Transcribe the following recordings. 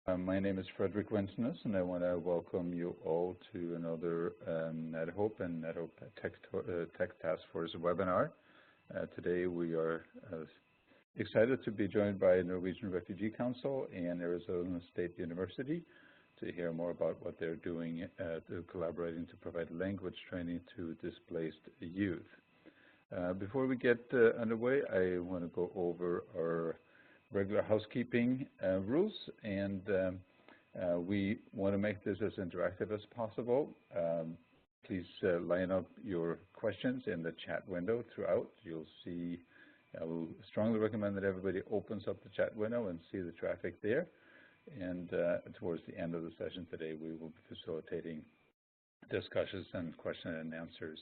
My name is Frederick Winsness, and I want to welcome you all to another NetHope and NetHope Tech Task Force webinar. Today we are excited to be joined by Norwegian Refugee Council and Arizona State University to hear more about what they're doing collaborating to provide language training to displaced youth. Before we get underway, I want to go over our regular housekeeping rules, and we want to make this as interactive as possible. Please line up your questions in the chat window throughout. You'll see, I will strongly recommend that everybody opens up the chat window and see the traffic there. And towards the end of the session today, we will be facilitating discussions and question and answers.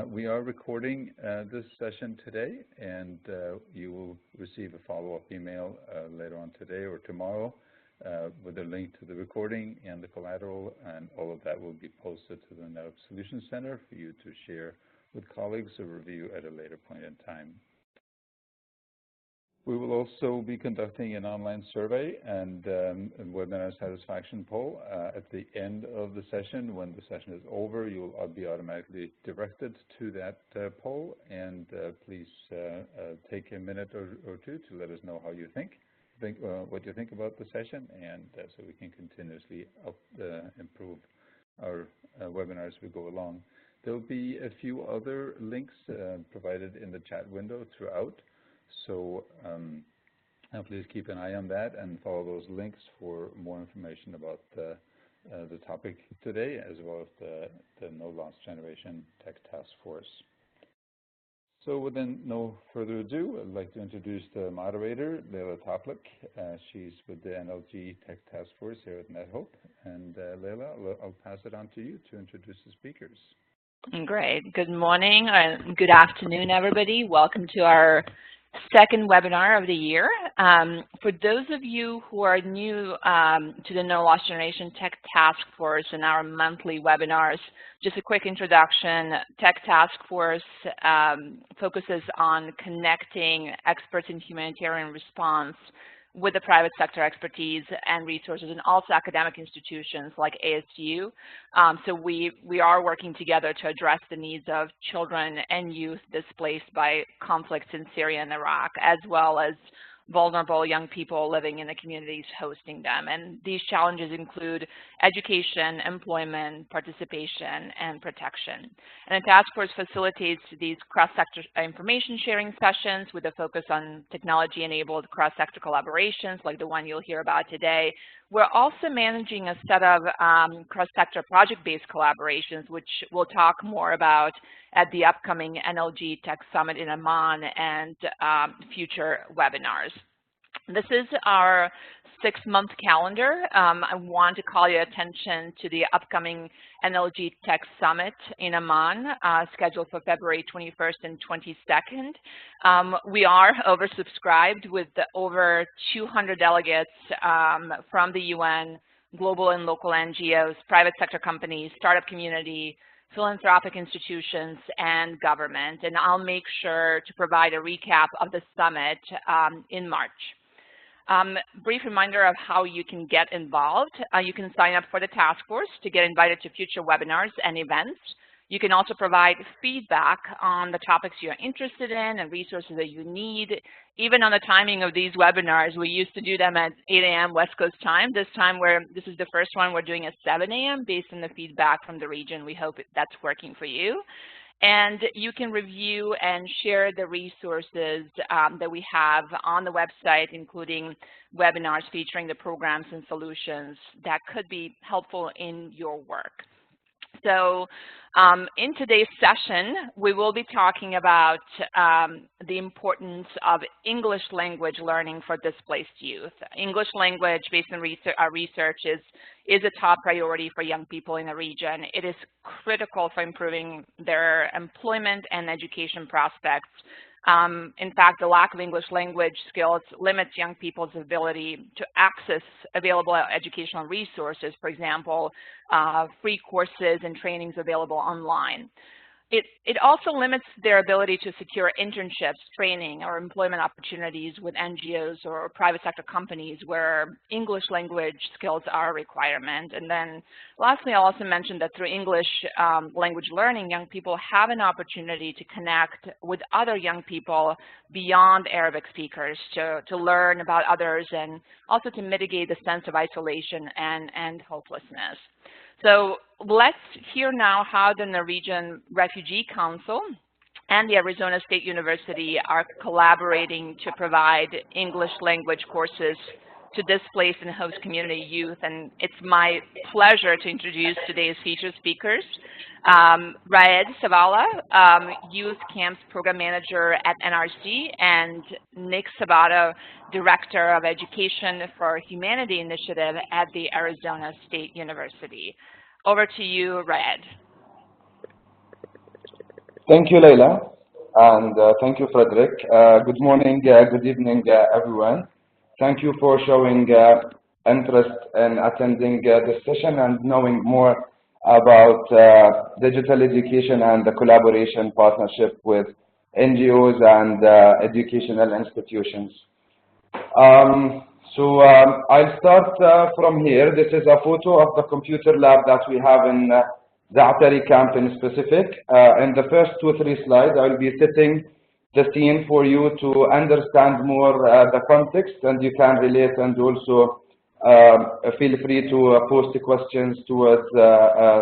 We are recording this session today, and you will receive a follow-up email later on today or tomorrow with a link to the recording and the collateral, and all of that will be posted to the NetHope Solutions Center for you to share with colleagues or review at a later point in time. We will also be conducting an online survey and webinar satisfaction poll at the end of the session. When the session is over, you'll be automatically directed to that poll, and please take a minute or two to let us know how you think what you think about the session, and so we can continuously improve our webinar as we go along. There will be a few other links provided in the chat window throughout. So please keep an eye on that and follow those links for more information about the topic today, as well as the No Loss Generation Tech Task Force. So within no further ado, I'd like to introduce the moderator, Leila Toplik. She's with the NLG Tech Task Force here at NetHope. And Leila, I'll pass it on to you to introduce the speakers. Great. Good morning and good afternoon, everybody. Welcome to our second webinar of the year. For those of you who are new to the No Loss Generation Tech Task Force and our monthly webinars, just a quick introduction. Tech Task Force focuses on connecting experts in humanitarian response with the private sector expertise and resources, and also academic institutions like ASU. So we are working together to address the needs of children and youth displaced by conflicts in Syria and Iraq, as well as vulnerable young people living in the communities hosting them. And these challenges include education, employment, participation, and protection. And the task force facilitates these cross-sector information sharing sessions with a focus on technology-enabled cross-sector collaborations like the one you'll hear about today. We're also managing a set of cross-sector project-based collaborations, which we'll talk more about at the upcoming NLG Tech Summit in Amman and future webinars. This is our 6-month calendar. I want to call your attention to the upcoming NLG Tech Summit in Amman, scheduled for February 21st and 22nd. We are oversubscribed with over 200 delegates from the UN, global and local NGOs, private sector companies, startup community, philanthropic institutions, and government. And I'll make sure to provide a recap of the summit in March. Brief reminder of how you can get involved. You can sign up for the task force to get invited to future webinars and events. You can also provide feedback on the topics you're interested in and resources that you need. Even on the timing of these webinars, we used to do them at 8 a.m. West Coast time. This is the first one we're doing at 7 a.m. based on the feedback from the region. We hope that's working for you. And you can review and share the resources that we have on the website, including webinars featuring the programs and solutions that could be helpful in your work. So in today's session, we will be talking about the importance of English language learning for displaced youth. English language, based on our research, is a top priority for young people in the region. It is critical for improving their employment and education prospects. In fact, the lack of English language skills limits young people's ability to access available educational resources, for example, free courses and trainings available online. it also limits their ability to secure internships, training, or employment opportunities with NGOs or private sector companies where English language skills are a requirement. And then lastly, I'll also mention that through English language learning, young people have an opportunity to connect with other young people beyond Arabic speakers to learn about others and also to mitigate the sense of isolation and hopelessness. So let's hear now how the Norwegian Refugee Council and the Arizona State University are collaborating to provide English language courses to displaced and host community youth. And it's my pleasure to introduce today's featured speakers. Raed Savala, Youth Camps Program Manager at NRC, and Nick Sabato, Director of Education for Humanity Initiative at the Arizona State University. Over to you, Raed. Thank you, Leila, and thank you, Frederick. Good morning, good evening, everyone. Thank you for showing interest in attending this session and knowing more about digital education and the collaboration partnership with NGOs and educational institutions. I'll start from here. This is a photo of the computer lab that we have in Za'atari camp in specific. In the first 2 or 3 slides, I'll be setting the scene for you to understand more the context, and you can relate, and also feel free to post the questions to us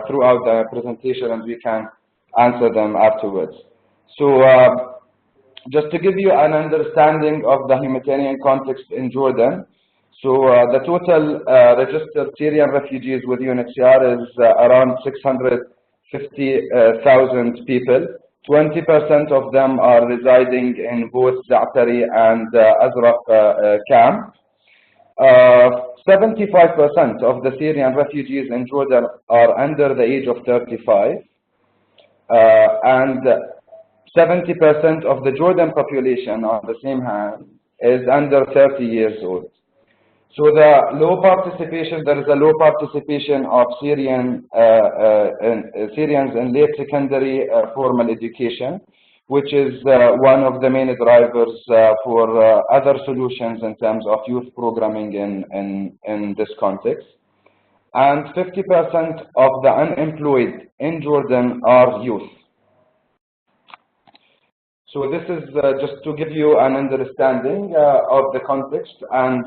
throughout the presentation, and we can answer them afterwards. So just to give you an understanding of the humanitarian context in Jordan, so the total registered Syrian refugees with UNHCR is around 650,000 people. 20% of them are residing in both Za'atari and Azraq camp. 75% of the Syrian refugees in Jordan are under the age of 35, and 70% of the Jordan population, on the same hand, is under 30 years old. So there is a low participation of Syrians in late secondary formal education, which is one of the main drivers for other solutions in terms of youth programming in this context. And 50% of the unemployed in Jordan are youth. So this is just to give you an understanding of the context, and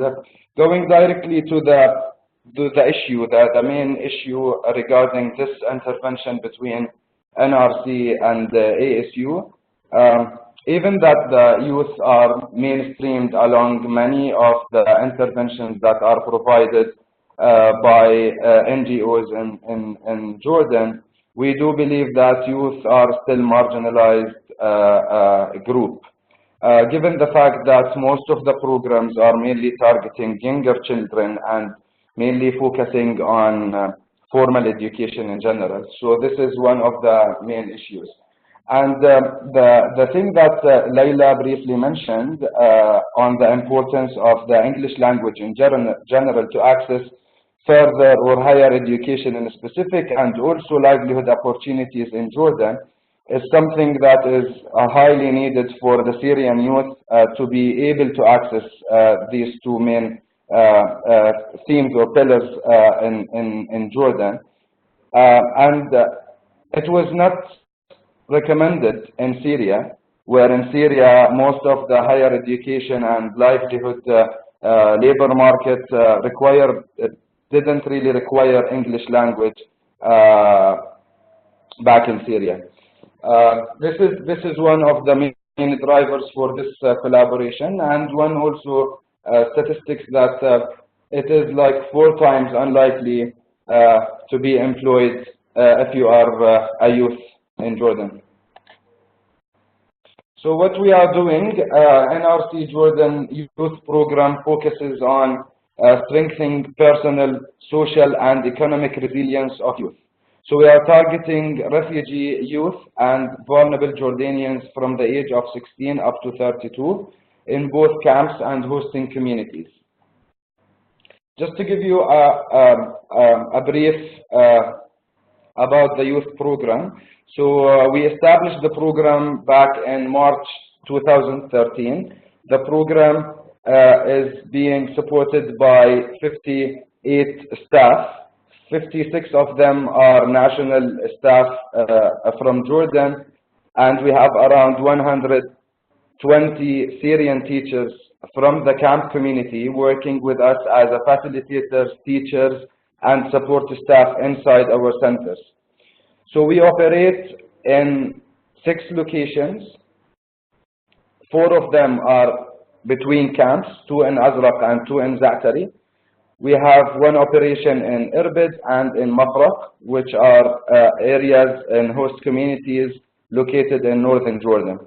going directly to the issue, the main issue regarding this intervention between NRC and ASU. Even that the youth are mainstreamed along many of the interventions that are provided by NGOs in Jordan, we do believe that youth are still marginalized group, given the fact that most of the programs are mainly targeting younger children and mainly focusing on formal education in general. So this is one of the main issues. And the thing that Leila briefly mentioned on the importance of the English language in general to access further or higher education in specific, and also livelihood opportunities in Jordan, is something that is highly needed for the Syrian youth to be able to access these two main themes or pillars in Jordan. And it was not recommended in Syria, where in Syria most of the higher education and livelihood labor market didn't really require English language back in Syria. This is one of the main drivers for this collaboration, and one also statistics that it is like 4 times unlikely to be employed if you are a youth in Jordan. So what we are doing, NRC Jordan Youth Program focuses on strengthening personal, social, and economic resilience of youth. So we are targeting refugee youth and vulnerable Jordanians from the age of 16 up to 32 in both camps and hosting communities. Just to give you a brief about the youth program. So we established the program back in March 2013. The program is being supported by 58 staff. 56 of them are national staff from Jordan, and we have around 120 Syrian teachers from the camp community working with us as a facilitators, teachers, and support staff inside our centers. So we operate in 6 locations. 4 of them are between camps, 2 in Azraq and 2 in Za'atari. We have 1 operation in Irbid and in Mafraq, which are areas and host communities located in northern Jordan.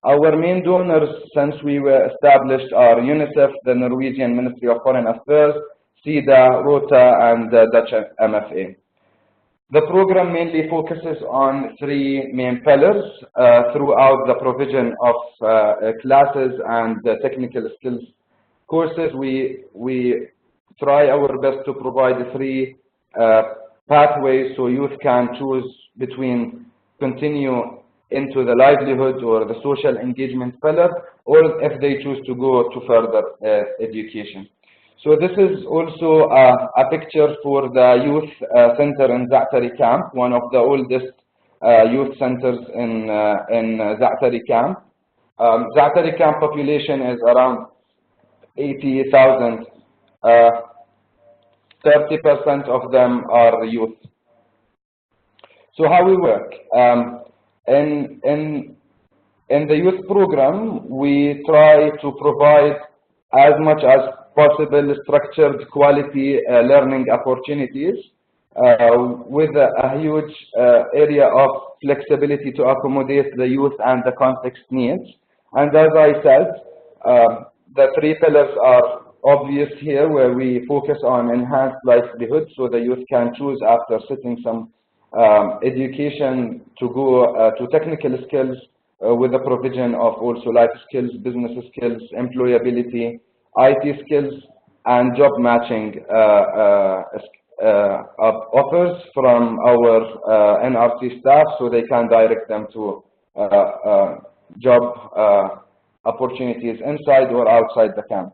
Our main donors since we were established are UNICEF, the Norwegian Ministry of Foreign Affairs, SIDA, Rota, and the Dutch MFA. The program mainly focuses on 3 main pillars throughout the provision of classes and technical skills courses. We try our best to provide 3 pathways so youth can choose between continue into the livelihood or the social engagement pillar, or if they choose to go to further education. So this is also a picture for the youth center in Za'atari camp, one of the oldest youth centers in Za'atari camp. Za'atari camp population is around 80,000. 30% of them are youth. So how we work? In the youth program, we try to provide as much as possible structured quality learning opportunities with a huge area of flexibility to accommodate the youth and the context needs. And as I said, the 3 pillars are obvious here, where we focus on enhanced livelihood, so the youth can choose after sitting some education to go to technical skills with the provision of also life skills, business skills, employability, IT skills, and job matching offers from our NRC staff, so they can direct them to job opportunities inside or outside the camp.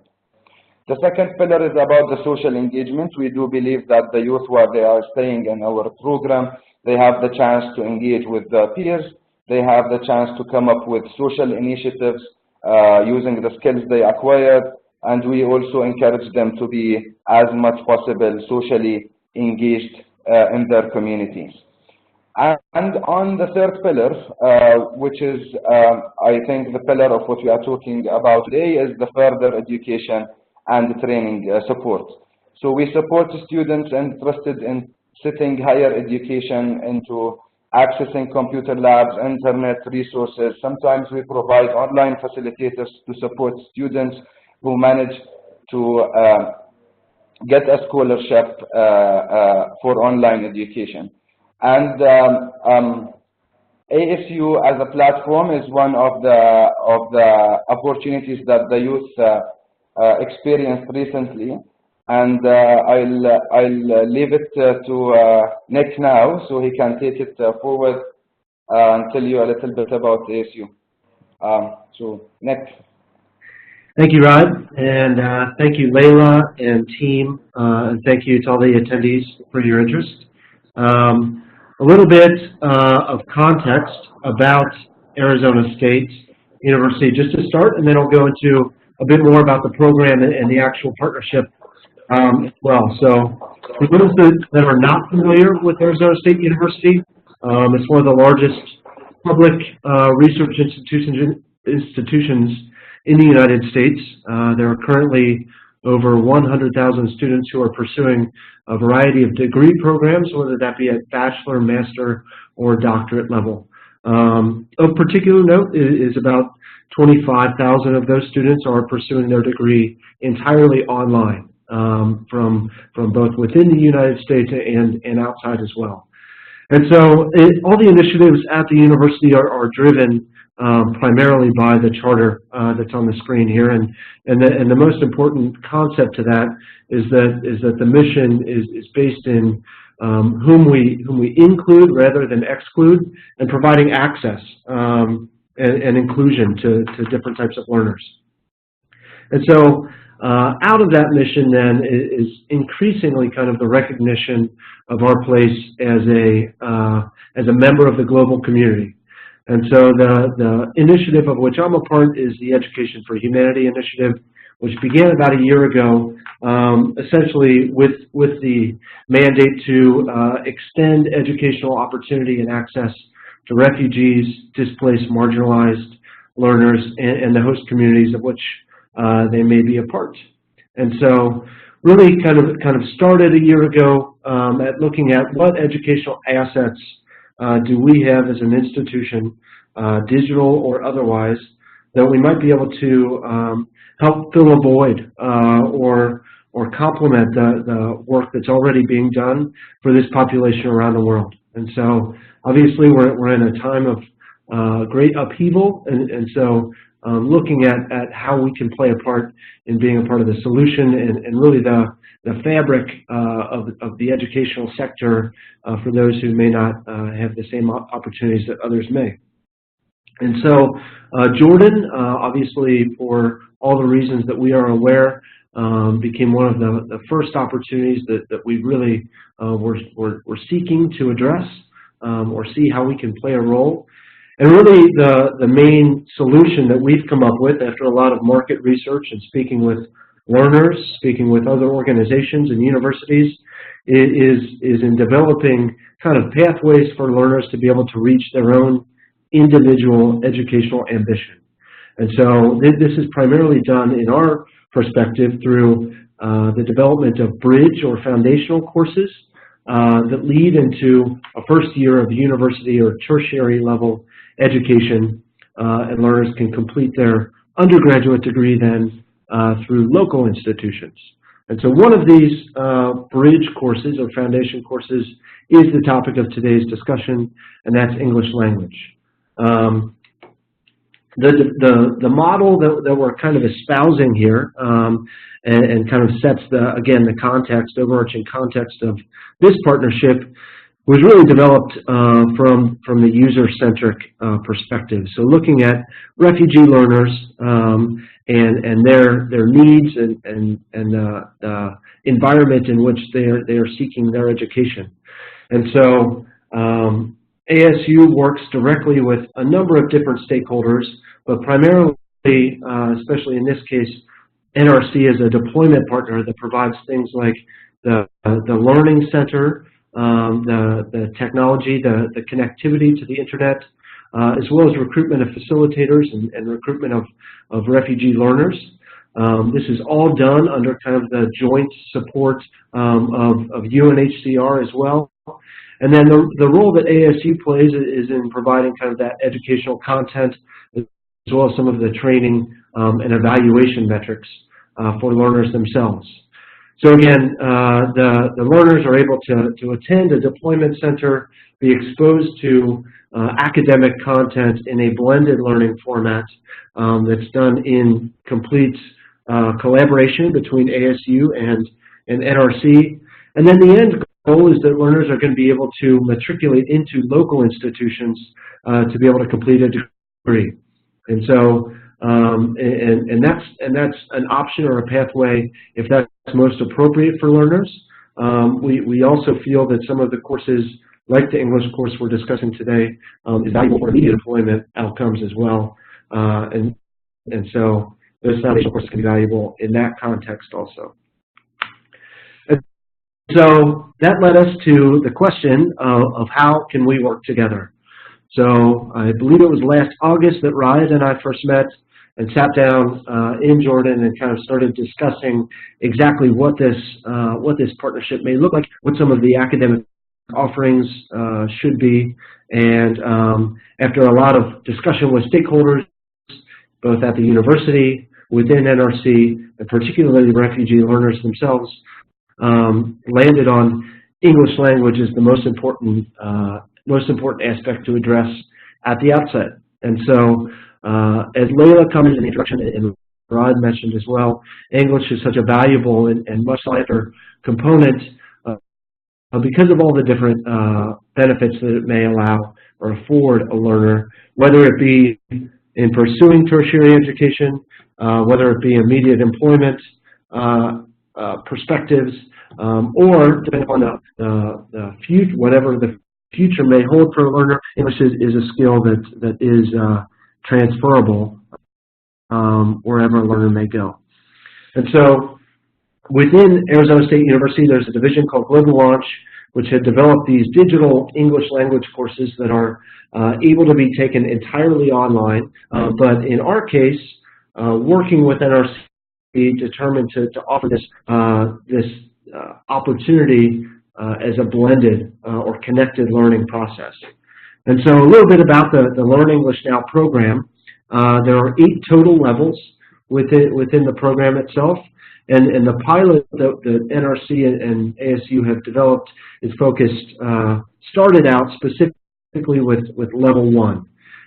The second pillar is about the social engagement. We do believe that the youth, while they are staying in our program, they have the chance to engage with their peers. They have the chance to come up with social initiatives using the skills they acquired, and we also encourage them to be as much possible socially engaged in their communities. And on the third pillar, which is, I think, the pillar of what we are talking about today, is the further education and training support. So we support students interested in setting higher education into accessing computer labs, internet resources. Sometimes we provide online facilitators to support students who manage to get a scholarship for online education. And ASU as a platform is one of the opportunities that the youth experienced recently, and I'll leave it to Nick now, so he can take it forward and tell you a little bit about ASU. So Nick. Thank you, Rod, and thank you, Layla and team, and thank you to all the attendees for your interest. A little bit of context about Arizona State University, just to start, and then I'll go into a bit more about the program and the actual partnership as well. So for those that are not familiar with Arizona State University, it's one of the largest public research institutions in the United States. There are currently over 100,000 students who are pursuing a variety of degree programs, whether that be at bachelor, master, or doctorate level. Of particular note is about 25,000 of those students are pursuing their degree entirely online, from both within the United States and outside as well. And so all the initiatives at the university are driven primarily by the charter that's on the screen here, and the most important concept to that is that the mission is based in whom we include rather than exclude, and providing access and inclusion to different types of learners. And so out of that mission then is increasingly kind of the recognition of our place as a member of the global community. And so the initiative of which I'm a part is the Education for Humanity initiative, which began about a year ago, essentially with the mandate to extend educational opportunity and access to refugees, displaced, marginalized learners, and the host communities of which they may be a part. And so really kind of started a year ago at looking at what educational assets do we have as an institution, digital or otherwise, that we might be able to help fill a void or complement the work that's already being done for this population around the world. And so obviously we're in a time of great upheaval, and so looking at how we can play a part in being a part of the solution and really the fabric of the educational sector for those who may not have the same opportunities that others may. And so Jordan, obviously for all the reasons that we are aware, became one of the first opportunities that we really were seeking to address or see how we can play a role. And really the main solution that we've come up with after a lot of market research and speaking with learners, speaking with other organizations and universities, is in developing kind of pathways for learners to be able to reach their own individual educational ambition. And so this is primarily done in our perspective through the development of bridge or foundational courses that lead into a first year of university or tertiary level education, and learners can complete their undergraduate degree then through local institutions. And so one of these bridge courses or foundation courses is the topic of today's discussion, and that's English language. The model that we're kind of espousing here and kind of sets again the context, overarching context of this partnership was really developed from the user-centric perspective. So looking at refugee learners and their needs and the environment in which they are seeking their education. And so ASU works directly with a number of different stakeholders, but primarily, especially in this case, NRC is a deployment partner that provides things like the learning center, the technology, the connectivity to the internet, as well as recruitment of facilitators and recruitment of refugee learners. This is all done under kind of the joint support of UNHCR as well. And then the role that ASU plays is in providing kind of that educational content as well as some of the training and evaluation metrics for learners themselves. So again, the learners are able to attend a deployment center, be exposed to academic content in a blended learning format that's done in complete collaboration between ASU and NRC. And then the end goal is that learners are going to be able to matriculate into local institutions to be able to complete a degree. And so and that's an option or a pathway if that's most appropriate for learners. We also feel that some of the courses, like the English course we're discussing today, is valuable for immediate employment outcomes as well. And so those foundational courses can be valuable in that context also. And so that led us to the question of how can we work together. So I believe it was last August that Ryan and I first met and sat down in Jordan and kind of started discussing exactly what this partnership may look like, what some of the academic offerings should be. And after a lot of discussion with stakeholders, both at the university, within NRC, and particularly refugee learners themselves, landed on English language as the most important aspect to address at the outset. And so, as Layla commented in the introduction and Rod mentioned as well, English is such a valuable and much sought after component because of all the different benefits that it may allow or afford a learner, whether it be in pursuing tertiary education, whether it be immediate employment perspectives, or depending on the future, whatever the future may hold for a learner, English is a skill that is transferable wherever a learner may go. And so within Arizona State University, there's a division called Global Launch, which had developed these digital English language courses that are able to be taken entirely online. But in our case, working with NRC, determined to offer this opportunity as a blended or connected learning process. And so a little bit about the Learn English Now program. There are 8 total levels within the program itself. And the pilot that NRC and ASU have developed is focused, started out specifically with level 1.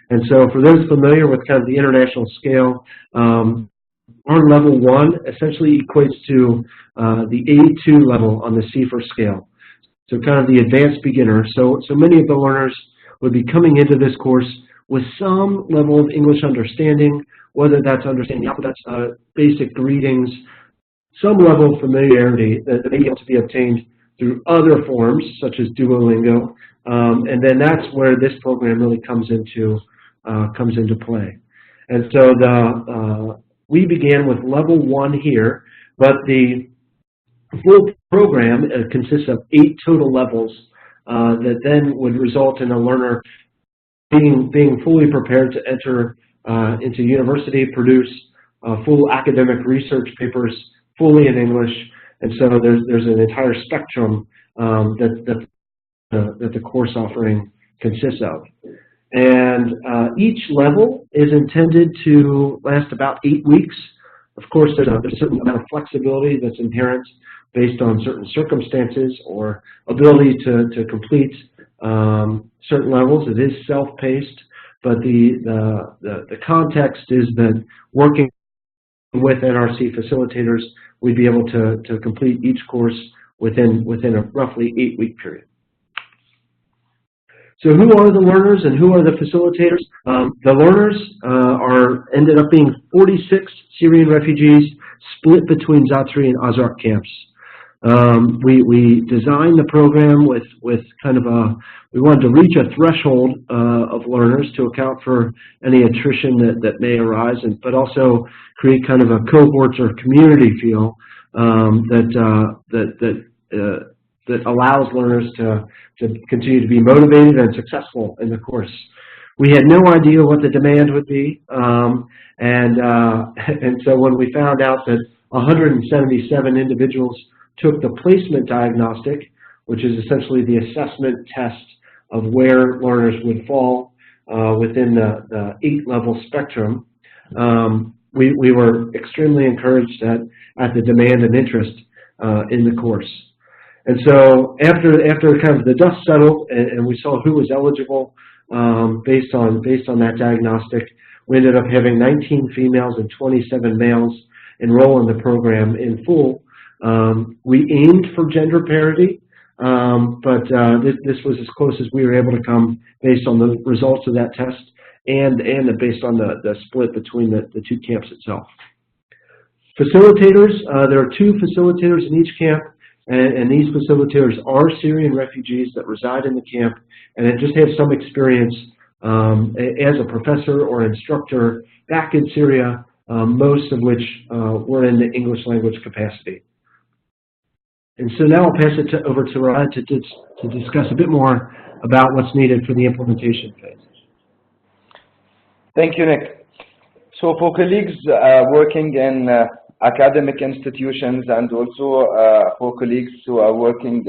And so for those familiar with kind of the international scale, our level 1 essentially equates to the A2 level on the CFER scale. So kind of the advanced beginner. So many of the learners would be coming into this course with some level of English understanding, whether that's understanding the alphabet, basic greetings, some level of familiarity that may be able to be obtained through other forms, such as Duolingo, and then that's where this program really comes into play. And so we began with level 1 here, but the full program consists of 8 total levels that then would result in a learner being fully prepared to enter into university, produce full academic research papers fully in English, and so there's an entire spectrum that the course offering consists of. And each level is intended to last about 8 weeks. Of course, there's a certain amount of flexibility that's inherent based on certain circumstances or ability to complete certain levels. It is self-paced, but the context is that working with NRC facilitators, we'd be able to complete each course within a roughly 8-week period. So who are the learners and who are the facilitators? The learners ended up being 46 Syrian refugees split between Zatri and Azraq camps. We designed the program with kind of we wanted to reach a threshold of learners to account for any attrition that may arise, but also create kind of a cohorts or community feel that allows learners to continue to be motivated and successful in the course. We had no idea what the demand would be, and so when we found out that 177 individuals took the placement diagnostic, which is essentially the assessment test of where learners would fall within the 8-level spectrum, we were extremely encouraged at the demand and interest in the course. And so after kind of the dust settled and we saw who was eligible based on that diagnostic, we ended up having 19 females and 27 males enroll in the program in full. We aimed for gender parity, but this was as close as we were able to come based on the results of that test and based on the split between the 2 camps itself. Facilitators, there are 2 facilitators in each camp, and these facilitators are Syrian refugees that reside in the camp and just have some experience as a professor or instructor back in Syria, most of which were in the English language capacity. And so now I'll pass it over to Niraj to discuss a bit more about what's needed for the implementation phase. Thank you, Nick. So for colleagues working in academic institutions and also for colleagues who are working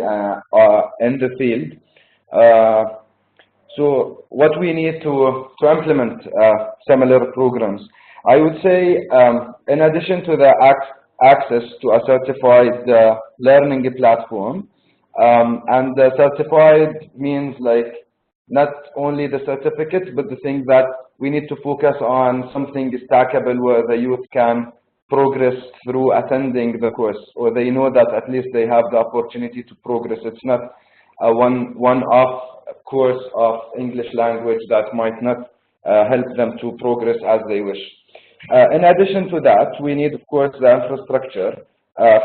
in the field, so what we need to implement similar programs, I would say in addition to the access to a certified learning platform, and the certified means like not only the certificate, but the thing that we need to focus on something stackable where the youth can progress through attending the course, or they know that at least they have the opportunity to progress. It's not one-off course of English language that might not help them to progress as they wish. In addition to that, we need, of course, the infrastructure,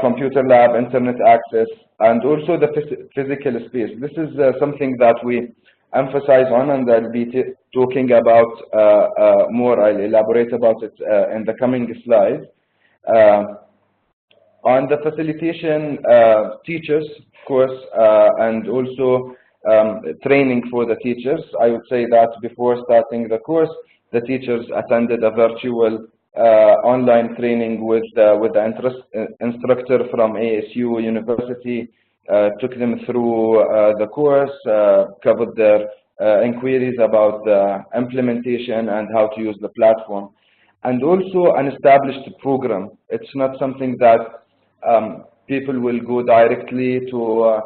computer lab, internet access, and also the physical space. This is something that we emphasize on, and I'll be talking about more. I'll elaborate about it in the coming slides. On the facilitation, teachers, of course, and also training for the teachers. I would say that before starting the course, the teachers attended a virtual online training with the instructor from ASU University, took them through the course, covered their inquiries about the implementation and how to use the platform, and also an established program. It's not something that people will go directly to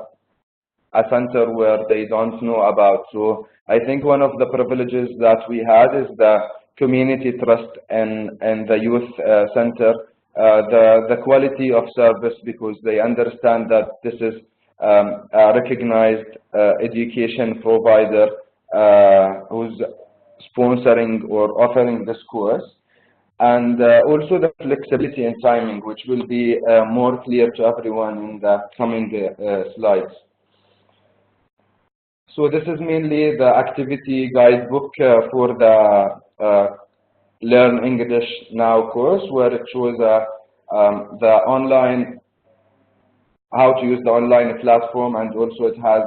a center where they don't know about. So I think one of the privileges that we had is the community trust in the youth center, the quality of service, because they understand that this is a recognized education provider who's sponsoring or offering this course, and also the flexibility and timing, which will be more clear to everyone in the coming slides. So this is mainly the activity guidebook for the Learn English Now course, where it shows the online, how to use the online platform, and also it has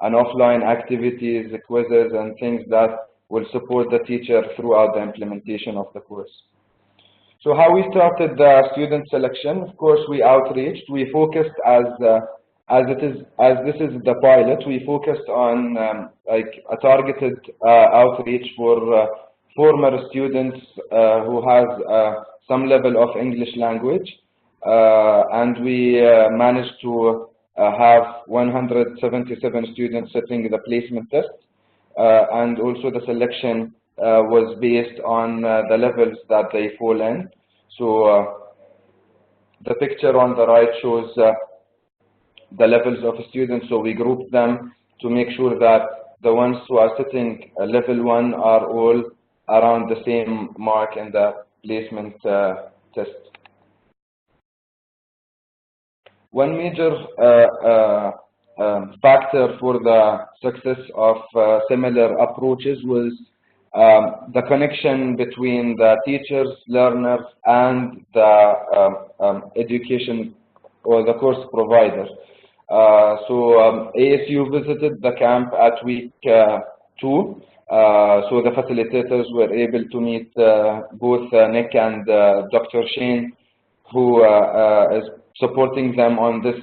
an offline activities, quizzes, and things that will support the teacher throughout the implementation of the course. So how we started the student selection? Of course, we outreached. We focused as this is the pilot. We focused on like a targeted outreach for former students who has some level of English language, and we managed to have 177 students sitting the placement test, and also the selection was based on the levels that they fall in. So the picture on the right shows the levels of students. So we grouped them to make sure that the ones who are sitting level 1 are all around the same mark in the placement test. One major factor for the success of similar approaches was the connection between the teachers, learners, and the education or the course provider. So ASU visited the camp at week 2. So the facilitators were able to meet both Nick and Dr. Shane, who is supporting them on this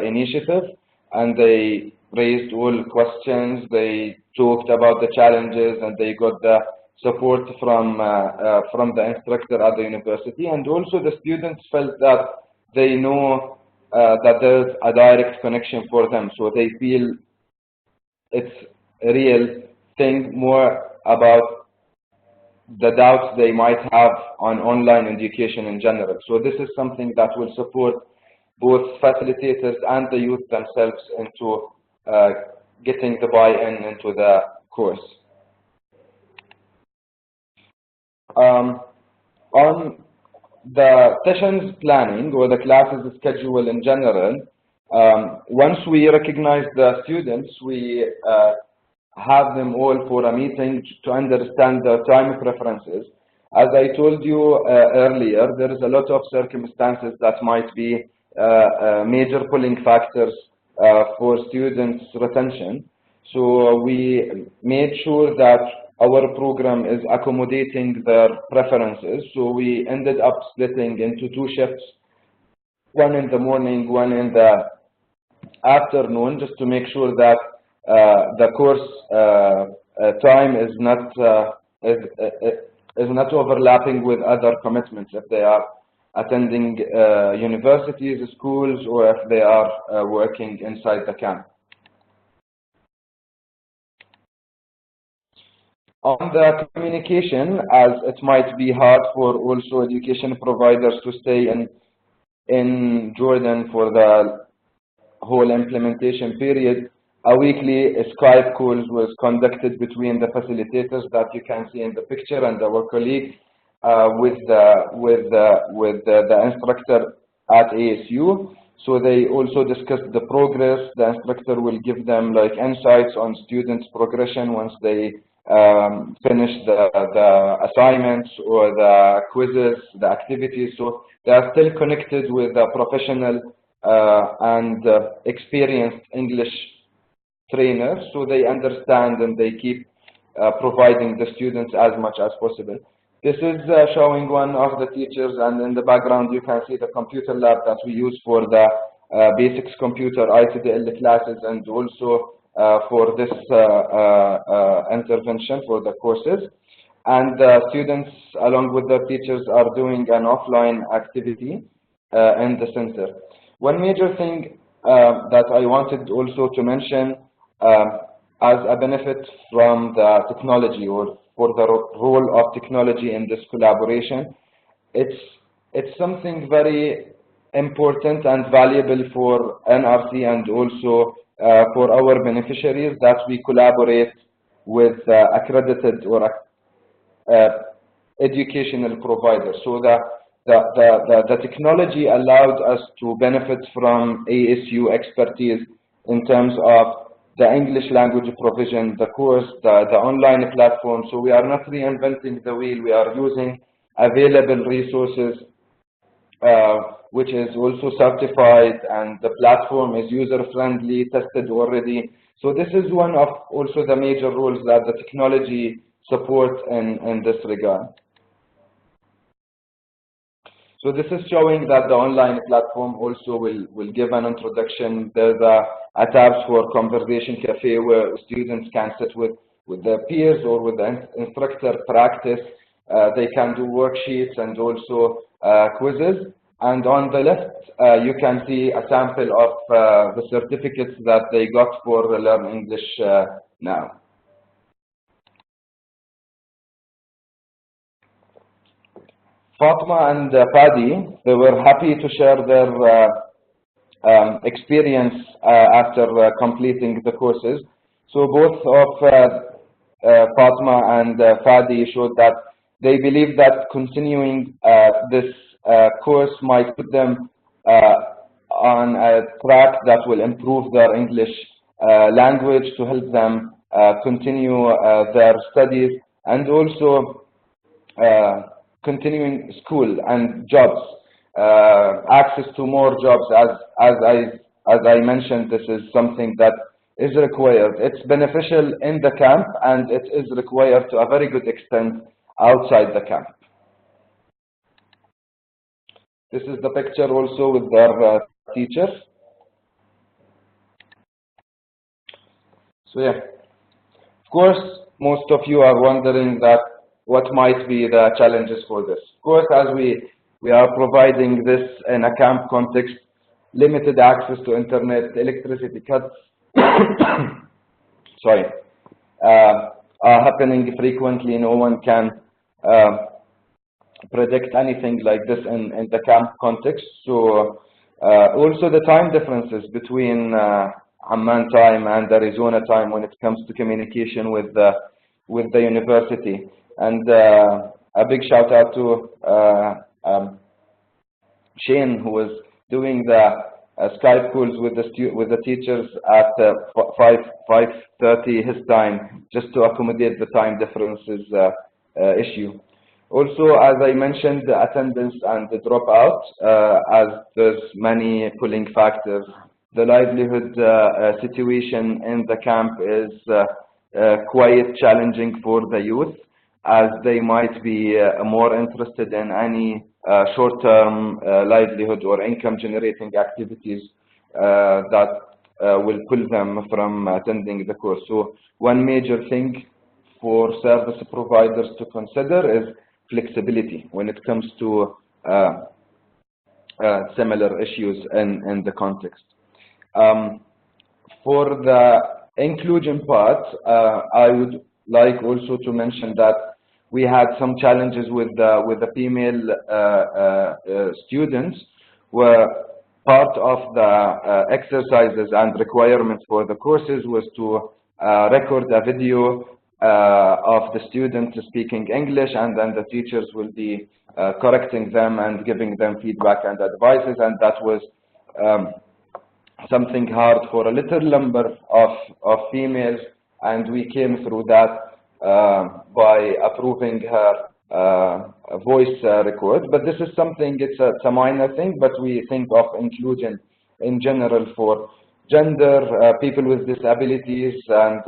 initiative, and they raised all questions. They talked about the challenges, and they got the support from the instructor at the university, and also the students felt that they know that there's a direct connection for them, so they feel it's a real thing, more about the doubts they might have on online education in general. So this is something that will support both facilitators and the youth themselves into getting the buy-in into the course. On the sessions planning or the classes schedule in general, once we recognize the students, we have them all for a meeting to understand their time preferences. As I told you earlier, there is a lot of circumstances that might be major pulling factors for students' retention. So we made sure that our program is accommodating their preferences. So we ended up splitting into 2 shifts, one in the morning, one in the afternoon, just to make sure that the course time is not overlapping with other commitments, if they are attending universities, schools, or if they are working inside the camp. On the communication, as it might be hard for also education providers to stay in Jordan for the whole implementation period, a weekly Skype call was conducted between the facilitators that you can see in the picture and our colleague with the instructor at ASU. So they also discussed the progress. The instructor will give them like insights on students' progression once they finish the assignments or the quizzes, the activities. So they are still connected with the professional and experienced English trainers, so they understand and they keep providing the students as much as possible. This is showing one of the teachers, and in the background you can see the computer lab that we use for the basics computer ICDL classes, and also for this intervention for the courses. And the students, along with the teachers, are doing an offline activity in the center. One major thing that I wanted also to mention as a benefit from the technology, or for the role of technology in this collaboration, it's something very important and valuable for NRC and also for our beneficiaries, that we collaborate with accredited or educational providers. So the technology allowed us to benefit from ASU expertise in terms of the English language provision, the course, the online platform. So we are not reinventing the wheel. We are using available resources, which is also certified, and the platform is user-friendly, tested already. So this is one of also the major roles that the technology supports in this regard. So this is showing that the online platform also will give an introduction. There's a tab for conversation cafe where students can sit with their peers or with the instructor, practice. They can do worksheets and also quizzes. And on the left, you can see a sample of the certificates that they got for Learn English Now. Padma and Paddy, they were happy to share their experience after completing the courses. So both of Padma and Paddy showed that they believe that continuing this course might put them on a track that will improve their English language, to help them continue their studies, and also continuing school and jobs, access to more jobs. As I mentioned, this is something that is required. It's beneficial in the camp, and it is required to a very good extent outside the camp. This is the picture also with their teacher. So yeah, of course, most of you are wondering that what might be the challenges for this. Of course, as we are providing this in a camp context, limited access to internet, electricity cuts, sorry, are happening frequently. No one can predict anything like this in the camp context. So also the time differences between Amman time and Arizona time when it comes to communication with the university. And a big shout out to Shane, who was doing the Skype calls with the teachers at 5:30 his time, just to accommodate the time differences issue. Also, as I mentioned, the attendance and the dropout, as there's many pulling factors. The livelihood situation in the camp is quite challenging for the youth, as they might be more interested in any short-term livelihood or income-generating activities that will pull them from attending the course. So one major thing for service providers to consider is flexibility when it comes to similar issues in the context. For the inclusion part, I would like also to mention that we had some challenges with the female students, where part of the exercises and requirements for the courses was to record a video of the students speaking English, and then the teachers will be correcting them and giving them feedback and advices, and that was something hard for a little number of females, and we came through that by approving her voice record. But this is something, it's a minor thing, but we think of inclusion in general for gender, people with disabilities, and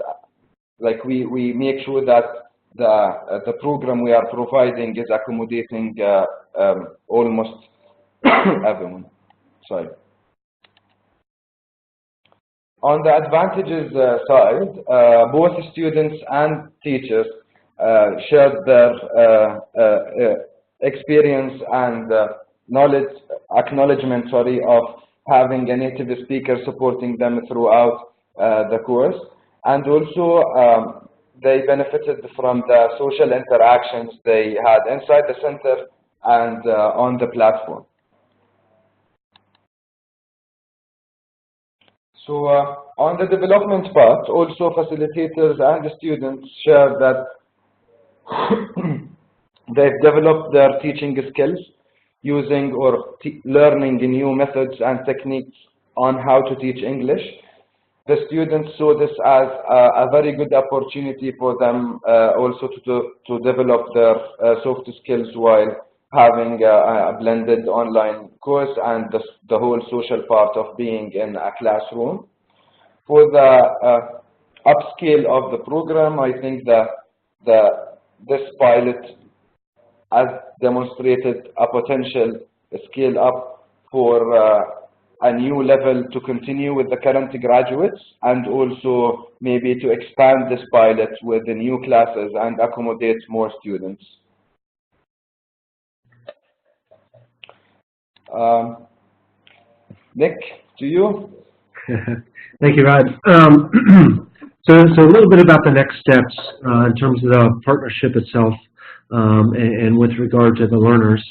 like we make sure that the program we are providing is accommodating almost everyone. Sorry. On the advantages side, both students and teachers shared their experience and acknowledgement of having a native speaker supporting them throughout the course. And also, they benefited from the social interactions they had inside the center and on the platform. So on the development part, also facilitators and the students share that they've developed their teaching skills using or learning new methods and techniques on how to teach English. The students saw this as a very good opportunity for them also to develop their soft skills while having a blended online course and the whole social part of being in a classroom. For the upscale of the program, I think this pilot has demonstrated a potential scale up for a new level to continue with the current graduates, and also maybe to expand this pilot with the new classes and accommodate more students. Nick, to you. Thank you, Rod. So a little bit about the next steps in terms of the partnership itself and with regard to the learners.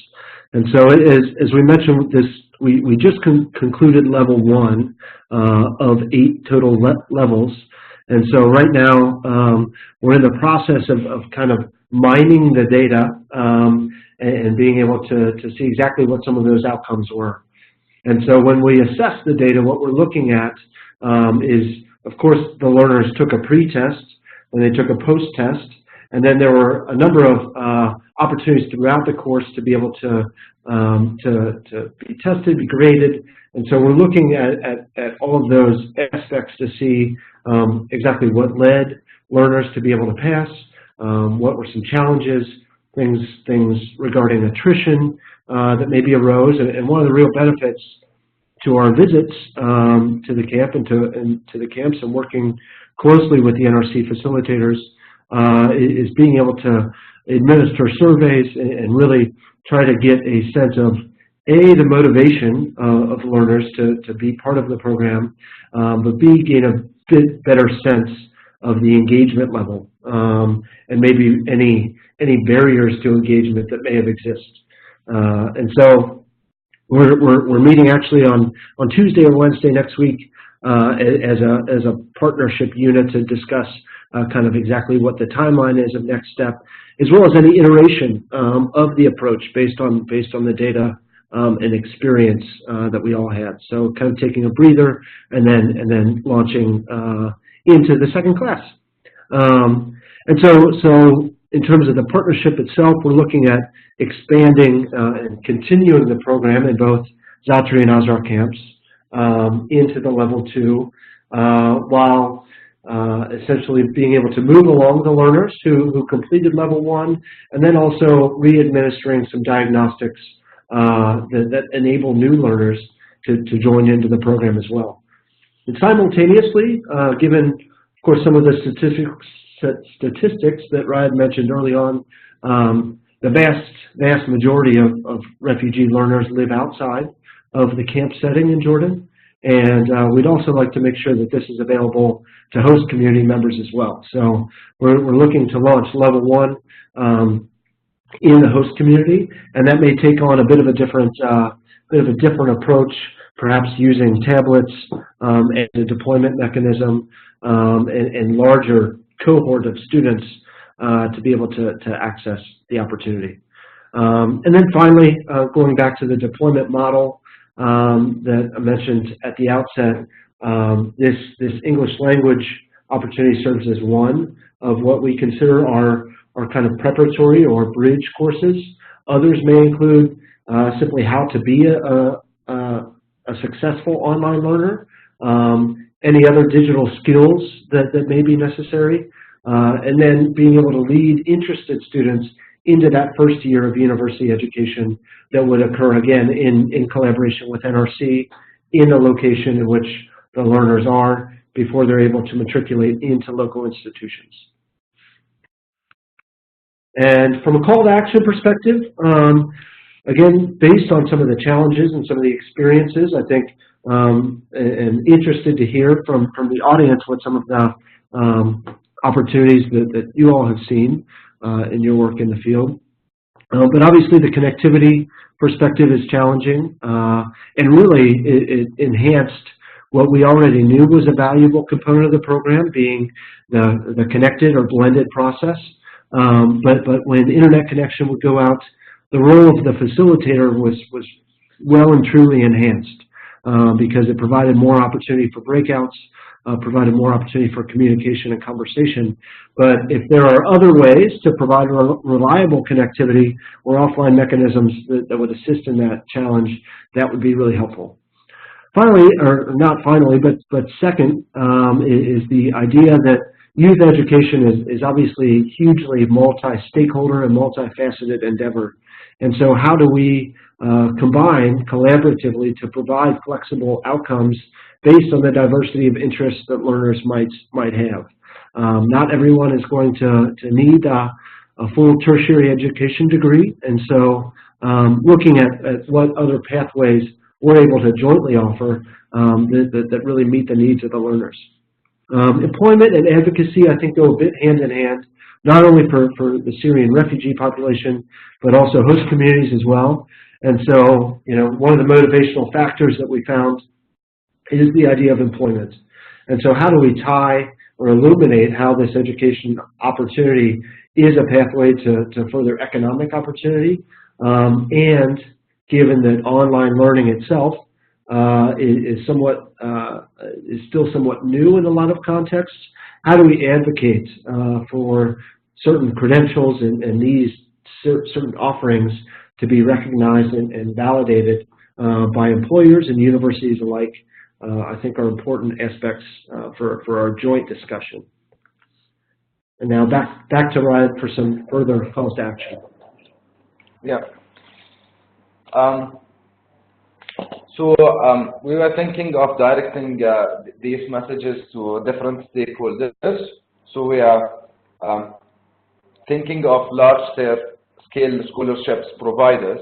And so as we mentioned, we just concluded level 1 of 8 total levels. And so right now, we're in the process of kind of mining the data and being able to see exactly what some of those outcomes were. And so when we assess the data, what we're looking at is, of course, the learners took a pre-test and they took a post-test, and then there were a number of opportunities throughout the course to be able to be tested, be graded. And so we're looking at all of those aspects to see exactly what led learners to be able to pass, what were some challenges, things regarding attrition that maybe arose. And one of the real benefits to our visits to the camp and to the camps and working closely with the NRC facilitators is being able to administer surveys and really try to get a sense of the motivation of learners to be part of the program, but B, gain a bit better sense of the engagement level and maybe any barriers to engagement that may have existed. And so we're meeting actually on Tuesday or Wednesday next week as a partnership unit to discuss kind of exactly what the timeline is of next step, as well as any iteration of the approach based on the data and experience that we all had. So kind of taking a breather and then launching into the second class. And so in terms of the partnership itself, we're looking at expanding and continuing the program in both Zatri and Azrar camps into the level 2, while essentially being able to move along the learners who completed level 1, and then also re-administering some diagnostics that enable new learners to join into the program as well. And simultaneously, given, of course, some of the statistics that Ryan mentioned early on, the vast majority of refugee learners live outside of the camp setting in Jordan. And we'd also like to make sure that this is available to host community members as well. So we're looking to launch level 1 in the host community, and that may take on a bit of a different approach perhaps using tablets as a deployment mechanism, and larger cohort of students to be able to access the opportunity. And then finally, going back to the deployment model that I mentioned at the outset, this English language opportunity serves as one of what we consider our kind of preparatory or bridge courses. Others may include simply how to be a successful online learner, any other digital skills that may be necessary, and then being able to lead interested students into that first year of university education that would occur, again, in collaboration with NRC in the location in which the learners are before they're able to matriculate into local institutions. And from a call to action perspective, again, based on some of the challenges and some of the experiences, I think, and interested to hear from the audience what some of the opportunities that you all have seen in your work in the field. But obviously the connectivity perspective is challenging, and really it enhanced what we already knew was a valuable component of the program, being the connected or blended process. But when internet connection would go out, the role of the facilitator was well and truly enhanced because it provided more opportunity for breakouts, provided more opportunity for communication and conversation. But if there are other ways to provide reliable connectivity or offline mechanisms that would assist in that challenge, that would be really helpful. Finally, or not finally, but second, is the idea that youth education is obviously a hugely multi-stakeholder and multifaceted endeavor. And so how do we combine collaboratively to provide flexible outcomes based on the diversity of interests that learners might have? Not everyone is going to need a full tertiary education degree, and so looking at what other pathways we're able to jointly offer that really meet the needs of the learners. Employment and advocacy, I think, go a bit hand in hand, not only for the Syrian refugee population, but also host communities as well. And so, one of the motivational factors that we found is the idea of employment. And so how do we tie or illuminate how this education opportunity is a pathway to further economic opportunity, and given that online learning itself is still somewhat new in a lot of contexts, how do we advocate for certain credentials and these certain offerings to be recognized and validated by employers and universities alike? I think are important aspects for our joint discussion. And now back to Ryan for some further calls to action. Yeah. We were thinking of directing these messages to different stakeholders. So we are thinking of large-scale scholarships providers,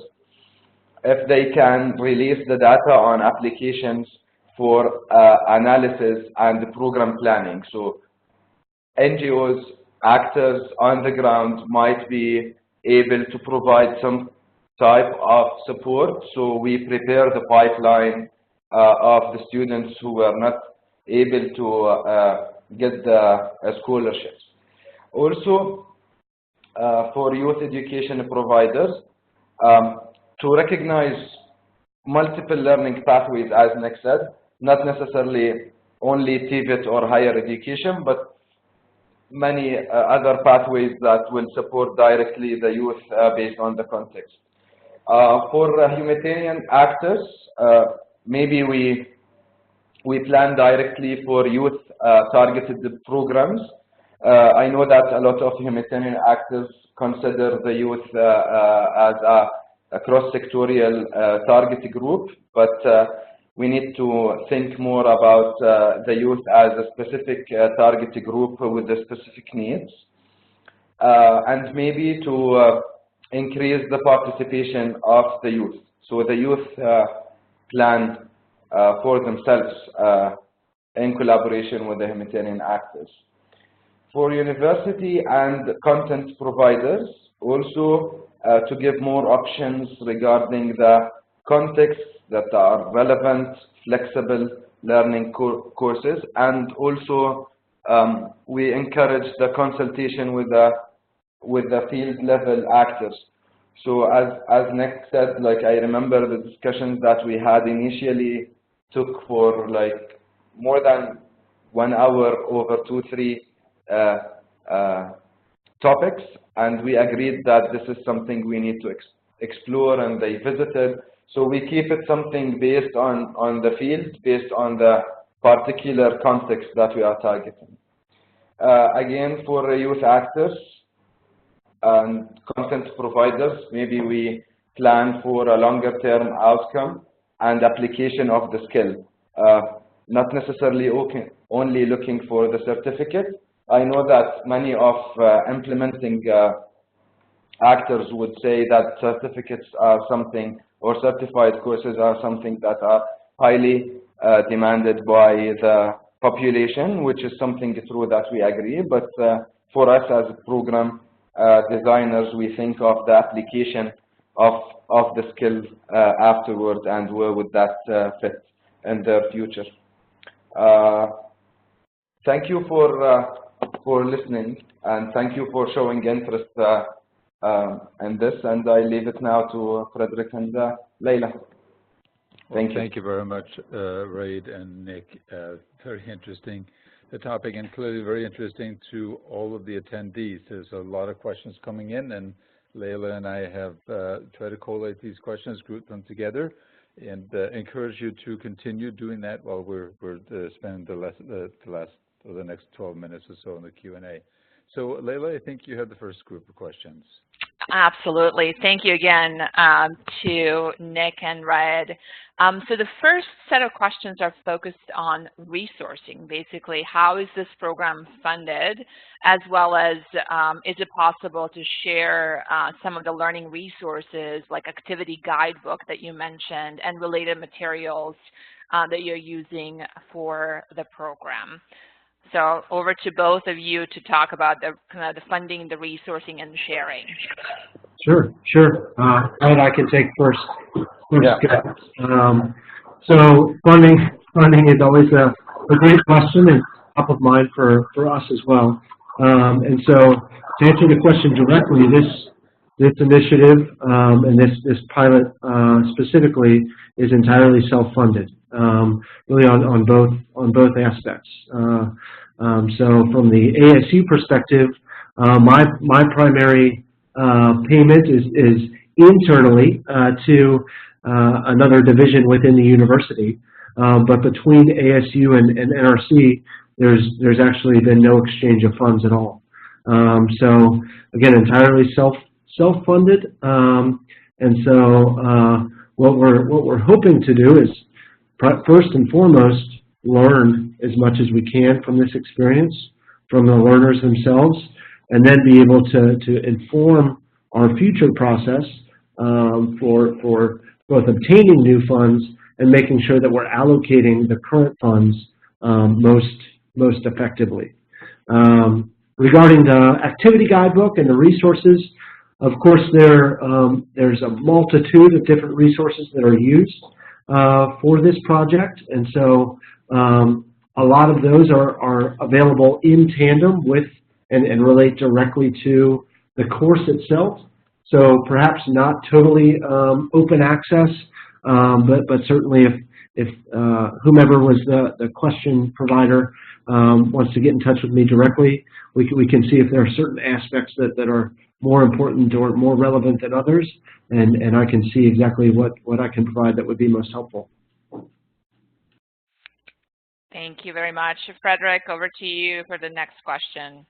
if they can release the data on applications for analysis and program planning. So NGOs, actors on the ground might be able to provide some type of support. So we prepare the pipeline of the students who were not able to get the scholarships. Also, for youth education providers, to recognize multiple learning pathways, as Nick said, not necessarily only TVET or higher education, but many other pathways that will support directly the youth based on the context. For humanitarian actors, maybe we plan directly for youth targeted programs. I know that a lot of humanitarian actors consider the youth as a cross-sectorial target group, but we need to think more about the youth as a specific target group with the specific needs, and maybe to increase the participation of the youth. So the youth plan for themselves in collaboration with the humanitarian actors. For university and content providers, also to give more options regarding the context that are relevant, flexible learning courses, and also we encourage the consultation with the field level actors. So as Nick said, like I remember the discussions that we had initially took for like more than 1 hour over 2-3 topics, and we agreed that this is something we need to explore, and they visited. So we keep it something based on the field, based on the particular context that we are targeting. Again, for youth actors and content providers, maybe we plan for a longer term outcome and application of the skill, not necessarily only looking for the certificate. I know that many of implementing actors would say that certificates are something, or certified courses are something that are highly demanded by the population, which is something true that we agree. But for us as program designers, we think of the application of the skill afterwards, and where would that fit in their future. Thank you for listening, and thank you for showing interest in this, and I leave it now to Frederick and Leila. Thank you very much, Raid and Nick. Very interesting topic, and clearly very interesting to all of the attendees. There's a lot of questions coming in, and Leila and I have tried to collate these questions, group them together, and encourage you to continue doing that while we're spending the next 12 minutes or so in the Q&A. So, Leila, I think you had the first group of questions. Absolutely. Thank you again to Nick and Red. So the first set of questions are focused on resourcing. Basically, how is this program funded, as well as is it possible to share some of the learning resources like activity guidebook that you mentioned and related materials that you're using for the program. So over to both of you to talk about the kind of the funding, the resourcing, and sharing. Sure. Right, I can take first. Yeah. So funding is always a great question and top of mind for us as well. And so to answer the question directly, this initiative and this pilot specifically is entirely self-funded, really on both aspects. So from the ASU perspective, my primary payment is internally to another division within the university, but between ASU and NRC, there's actually been no exchange of funds at all. So again, entirely self-funded, and so what we're hoping to do is first and foremost learn as much as we can from this experience, from the learners themselves, and then be able to inform our future process for both obtaining new funds and making sure that we're allocating the current funds most effectively. Regarding the activity guidebook and the resources, of course, there's a multitude of different resources that are used for this project, and so a lot of those are available in tandem with and relate directly to the course itself. So perhaps not totally open access, but certainly if whomever was the question provider wants to get in touch with me directly, we can see if there are certain aspects that are more important or more relevant than others, and I can see exactly what I can provide that would be most helpful. Thank you very much. Frederick, over to you for the next question.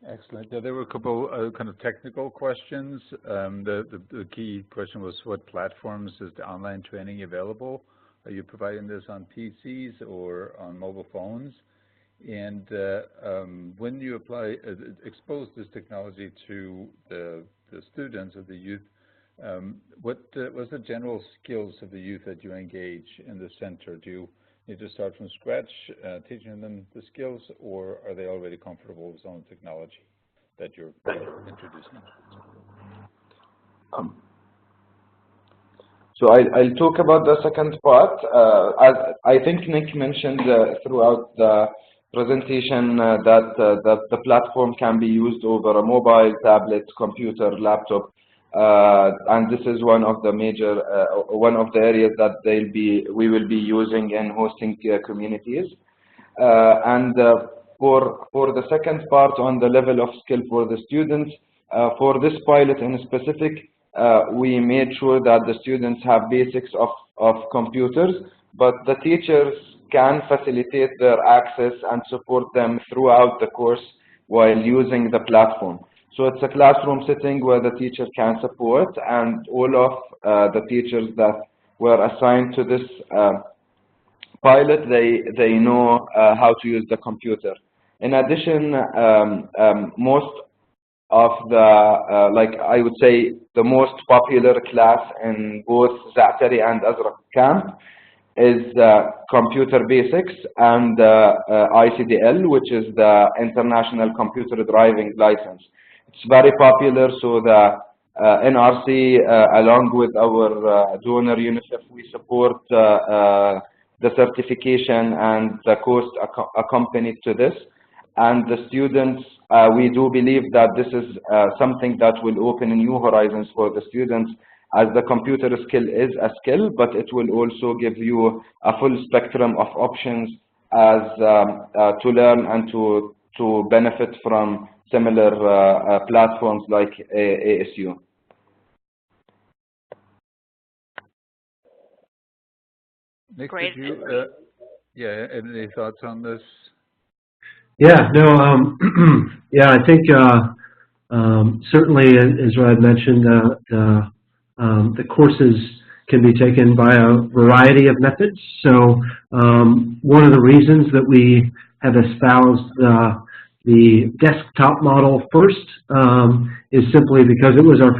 Excellent. Yeah, there were a couple kind of technical questions. The key question was, what platforms is the online training available? Are you providing this on PCs or on mobile phones? And when you expose this technology to the students or the youth, what was the general skills of the youth that you engage in the center? Do you need to start from scratch teaching them the skills, or are they already comfortable with some of the technology that you're introducing? So I'll talk about the second part. As I think Nick mentioned throughout the presentation that the platform can be used over a mobile, tablet, computer, laptop, and this is one of the major, one of the areas that we will be using in hosting communities. For the second part on the level of skill for the students, for this pilot in specific, we made sure that the students have basics of computers, but the teachers can facilitate their access and support them throughout the course while using the platform. So it's a classroom setting where the teacher can support, and all of the teachers that were assigned to this pilot, they know how to use the computer. In addition, most of the, like I would say, the most popular class in both Za'atari and Azraq camp is Computer Basics and ICDL, which is the International Computer Driving License. It's very popular, so the NRC, along with our donor UNICEF, we support the certification and the cost accompanied to this. And the students, we do believe that this is something that will open new horizons for the students, as the computer skill is a skill, but it will also give you a full spectrum of options as to learn and to benefit from similar platforms like ASU. Nick, Great. did you, yeah, any thoughts on this? Yeah, no, yeah, I think certainly, as Rod mentioned, the courses can be taken by a variety of methods. So one of the reasons that we have espoused the desktop model first is simply because it was our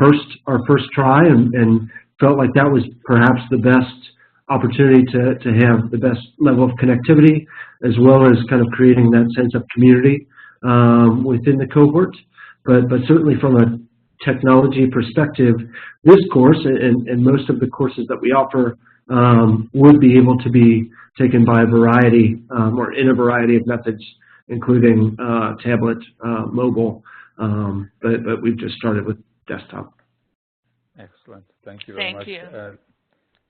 first try, and felt like that was perhaps the best opportunity to have the best level of connectivity, as well as kind of creating that sense of community within the cohort. But certainly from a technology perspective, this course and most of the courses that we offer would be able to be taken by a variety or in a variety of methods, including tablet, mobile, but we've just started with desktop. Excellent. Thank you very much. Thank you.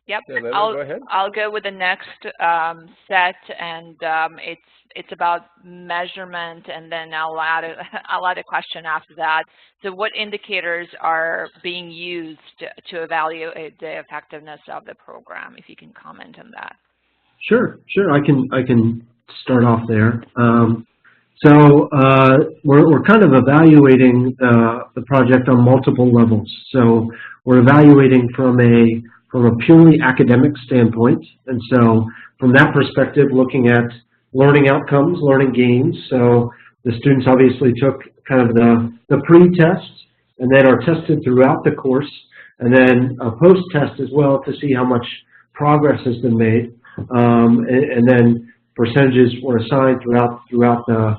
Yep, yeah, go ahead. I'll go with the next set, and it's about measurement, and then I'll add a question after that. So, what indicators are being used to evaluate the effectiveness of the program? If you can comment on that. Sure. I can start off there. So we're kind of evaluating the project on multiple levels. So we're evaluating from a purely academic standpoint, and so from that perspective, looking at learning outcomes, learning gains. So the students obviously took kind of the pre-test, and then are tested throughout the course, and then a post-test as well to see how much progress has been made, and then percentages were assigned throughout the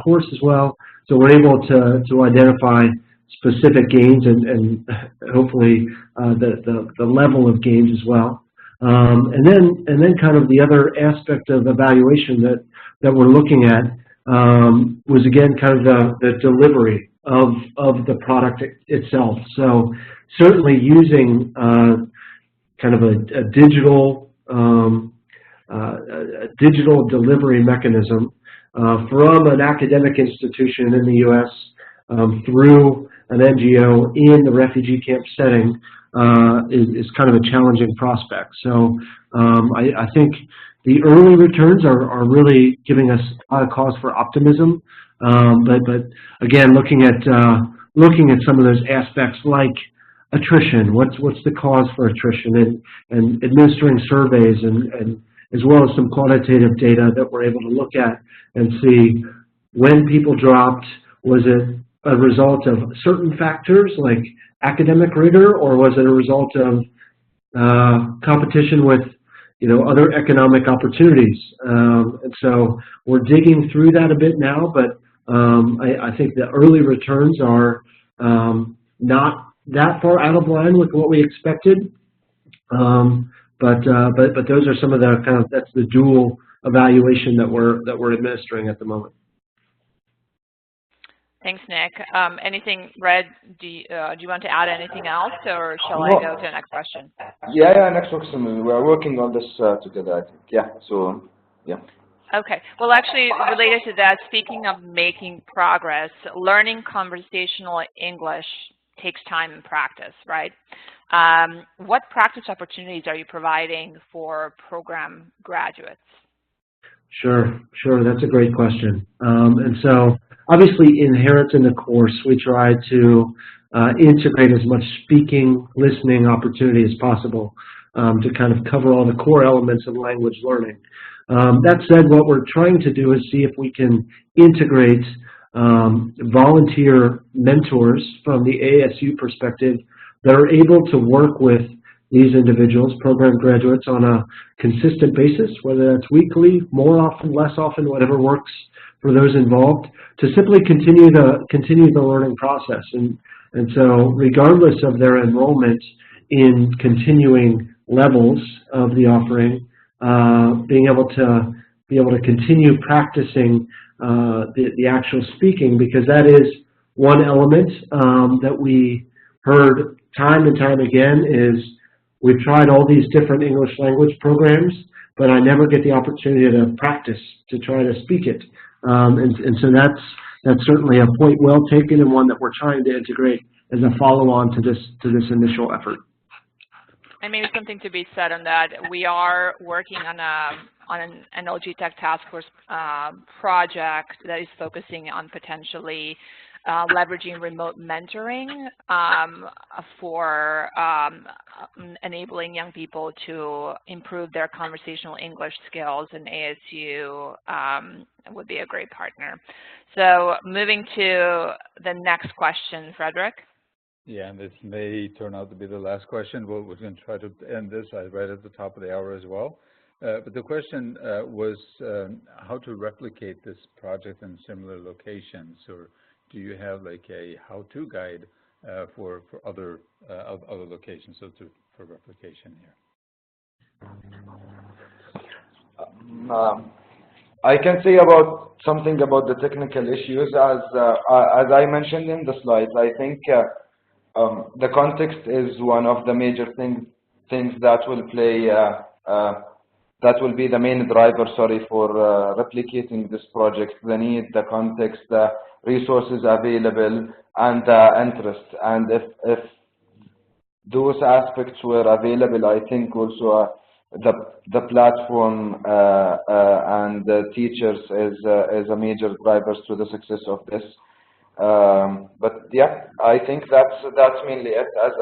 course as well. So we're able to identify specific gains and hopefully the level of gains as well. And then kind of the other aspect of evaluation that we're looking at was again kind of the delivery of the product itself. So certainly using kind of a digital delivery mechanism from an academic institution in the U.S. Through an NGO in the refugee camp setting is kind of a challenging prospect. So I think the early returns are really giving us a lot of cause for optimism. But again, looking at some of those aspects like attrition, what's the cause for attrition, and administering surveys, and as well as some quantitative data that we're able to look at and see when people dropped. Was it a result of certain factors like academic rigor, or was it a result of competition with other economic opportunities? And so we're digging through that a bit now, but I think the early returns are not that far out of line with what we expected, But those are some of the that's the dual evaluation that we're administering at the moment. Thanks, Nick. Anything, Red? Do you want to add anything else, or shall I go to the next question? Yeah, next question. We are working on this together, I think. Yeah, so, yeah. Okay. Well, actually, related to that, speaking of making progress, learning conversational English takes time and practice, right? What practice opportunities are you providing for program graduates? Sure. That's a great question. And so, obviously, inherent in the course, we try to integrate as much speaking, listening opportunity as possible to kind of cover all the core elements of language learning. That said, what we're trying to do is see if we can integrate volunteer mentors from the ASU perspective that are able to work with these individuals, program graduates, on a consistent basis, whether that's weekly, more often, less often, whatever works for those involved, to simply continue the learning process. And so regardless of their enrollment in continuing levels of the offering, being able to continue practicing the actual speaking, because that is one element that we heard time and time again is we've tried all these different English language programs, but I never get the opportunity to practice, to try to speak it. And so that's certainly a point well taken, and one that we're trying to integrate as a follow-on to this initial effort. And maybe something to be said on that. We are working on an NLG Tech Task Force project that is focusing on potentially leveraging remote mentoring for enabling young people to improve their conversational English skills, and ASU would be a great partner. So moving to the next question, Frederick. Yeah, and this may turn out to be the last question. We're going to try to end this right at the top of the hour as well. But the question was how to replicate this project in similar locations, or do you have like a how-to guide for other locations, so for replication here? I can say something about the technical issues. As I mentioned in the slides, I think the context is one of the major things that will play that will be the main driver, for replicating this project. The need, the context, the resources available, and the interest. And if those aspects were available, I think also the platform and the teachers is a major drivers to the success of this. But yeah, I think that's mainly it, as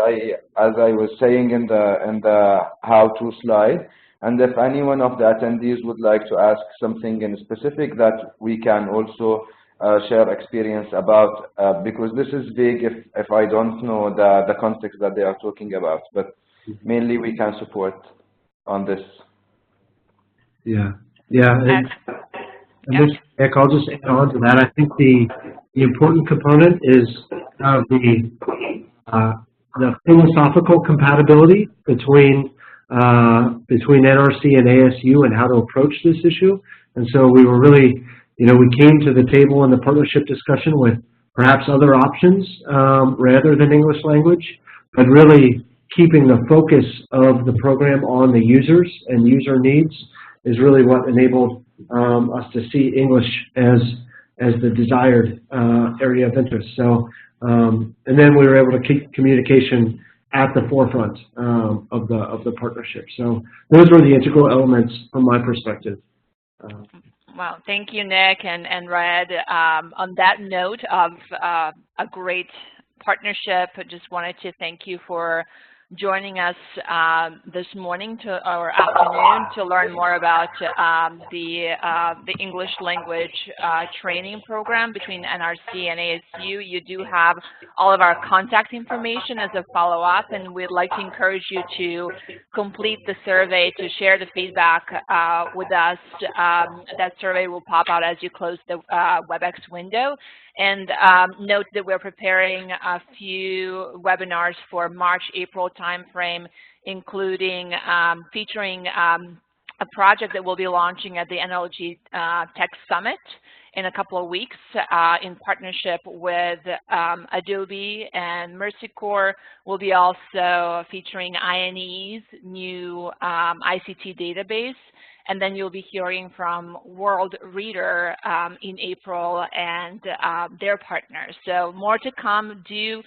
I was saying in the how-to slide. And if any one of the attendees would like to ask something in specific, that we can also share experience about, because this is big if I don't know the context that they are talking about. But mainly we can support on this. Yeah. And Nick, I'll just add on to that. I think the important component is the philosophical compatibility between NRC and ASU and how to approach this issue. And so we were really, we came to the table in the partnership discussion with perhaps other options rather than English language, but really keeping the focus of the program on the users and user needs is really what enabled us to see English as the desired area of interest. So, and then we were able to keep communication at the forefront of the partnership. So those were the integral elements from my perspective. Wow, thank you, Nick and Red. On that note of a great partnership, I just wanted to thank you for joining us this morning or afternoon to learn more about the English language training program between NRC and ASU. You do have all of our contact information as a follow-up, and we'd like to encourage you to complete the survey to share the feedback with us. That survey will pop out as you close the WebEx window. And note that we're preparing a few webinars for March, April timeframe including featuring a project that we'll be launching at the NLG Tech Summit in a couple of weeks in partnership with Adobe and Mercy Corps. We'll be also featuring INE's new ICT database, and then you'll be hearing from World Reader in April and their partners. So more to come. Do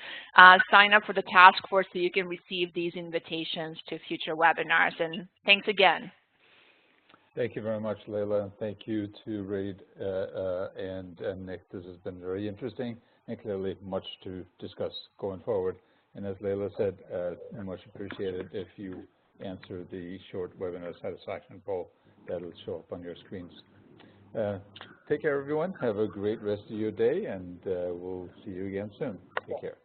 sign up for the task force so you can receive these invitations to future webinars. And thanks again. Thank you very much, Leila. Thank you to Reid and Nick. This has been very interesting and clearly much to discuss going forward. And as Leila said, much appreciated if you answer the short webinar satisfaction poll that'll show up on your screens. Take care, everyone. Have a great rest of your day, and we'll see you again soon. Take care.